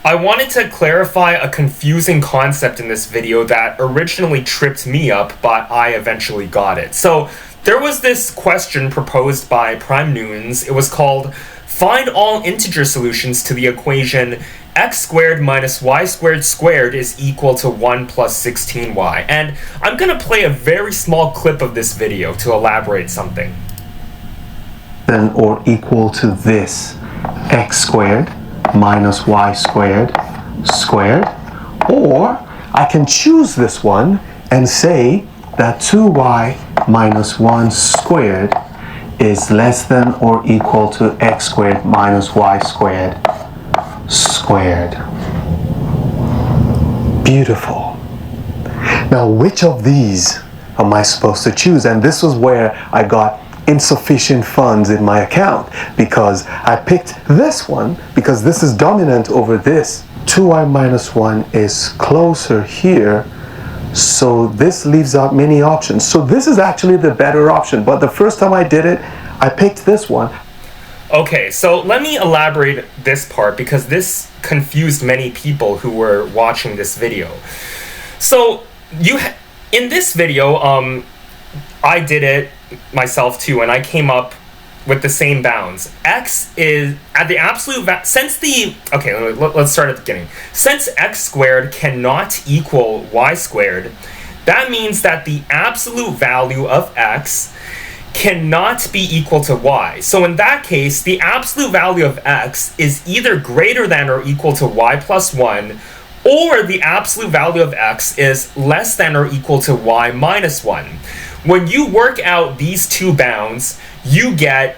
I wanted to clarify a confusing concept in this video that originally tripped me up, but I eventually got it. So there was this question proposed by Prime Nunes. It was called, find all integer solutions to the equation x squared minus y squared squared is equal to 1 plus 16y. And I'm going to play a very small clip of this video to elaborate something. Then or equal to this x squared minus y squared squared, or I can choose this one and say that 2y minus 1 squared is less than or equal to x squared minus y squared squared. Beautiful. Now, which of these am I supposed to choose? And this was where I got insufficient funds in my account, because I picked this one because this is dominant over this. 2y minus 1 is closer here, so this leaves out many options. So this is actually the better option, but the first time I did it, I picked this one. Okay, so let me elaborate this part because this confused many people who were watching this video. So in this video, I did it myself too, and I came up with the same bounds. X is at the absolute let's start at the beginning. Since x squared cannot equal y squared, that means that the absolute value of x cannot be equal to y. So in that case, the absolute value of x is either greater than or equal to y plus 1, or the absolute value of x is less than or equal to y minus 1. When you work out these two bounds, you get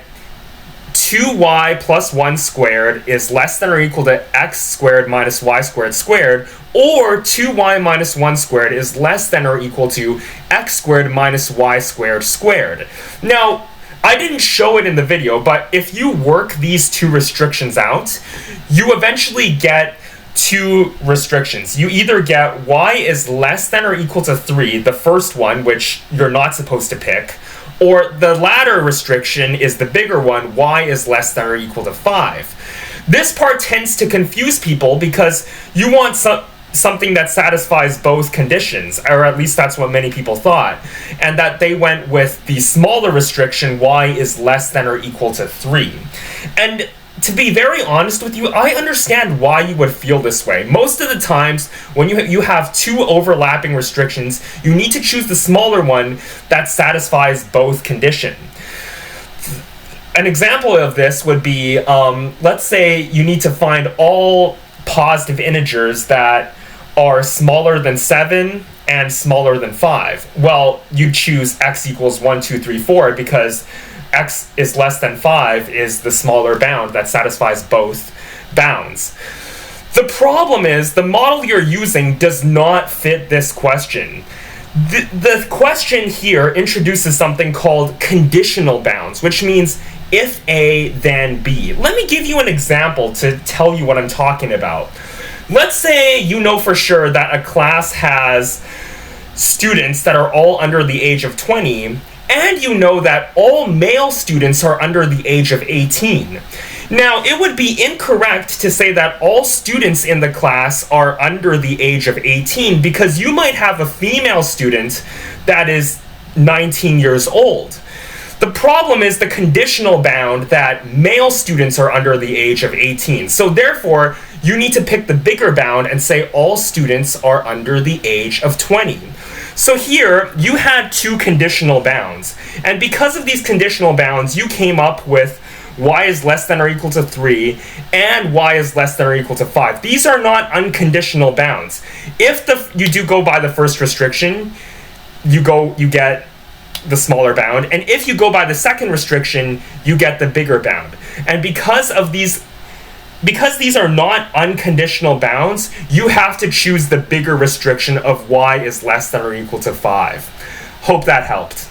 2y plus 1 squared is less than or equal to x squared minus y squared squared, or 2y minus 1 squared is less than or equal to x squared minus y squared squared. Now, I didn't show it in the video, but if you work these two restrictions out, you eventually get two restrictions. You either get y is less than or equal to 3, the first one, which you're not supposed to pick, or the latter restriction is the bigger one, y is less than or equal to 5. This part tends to confuse people because you want something that satisfies both conditions, or at least that's what many people thought, and that they went with the smaller restriction, y is less than or equal to 3. And to be very honest with you, I understand why you would feel this way. Most of the times, when you have two overlapping restrictions, you need to choose the smaller one that satisfies both conditions. An example of this would be, let's say you need to find all positive integers that are smaller than 7 and smaller than 5. Well, you choose x equals 1, 2, 3, 4 because x is less than 5 is the smaller bound that satisfies both bounds. The problem is the model you're using does not fit this question. The question here introduces something called conditional bounds, which means if A, then B. Let me give you an example to tell you what I'm talking about. Let's say you know for sure that a class has students that are all under the age of 20, and you know that all male students are under the age of 18. Now, it would be incorrect to say that all students in the class are under the age of 18 because you might have a female student that is 19 years old. The problem is the conditional bound that male students are under the age of 18. So therefore, you need to pick the bigger bound and say all students are under the age of 20. So here, you had two conditional bounds. And because of these conditional bounds, you came up with y is less than or equal to 3 and y is less than or equal to 5. These are not unconditional bounds. If you do go by the first restriction, you get the smaller bound. And if you go by the second restriction, you get the bigger bound. And because these are not unconditional bounds, you have to choose the bigger restriction of y is less than or equal to 5. Hope that helped.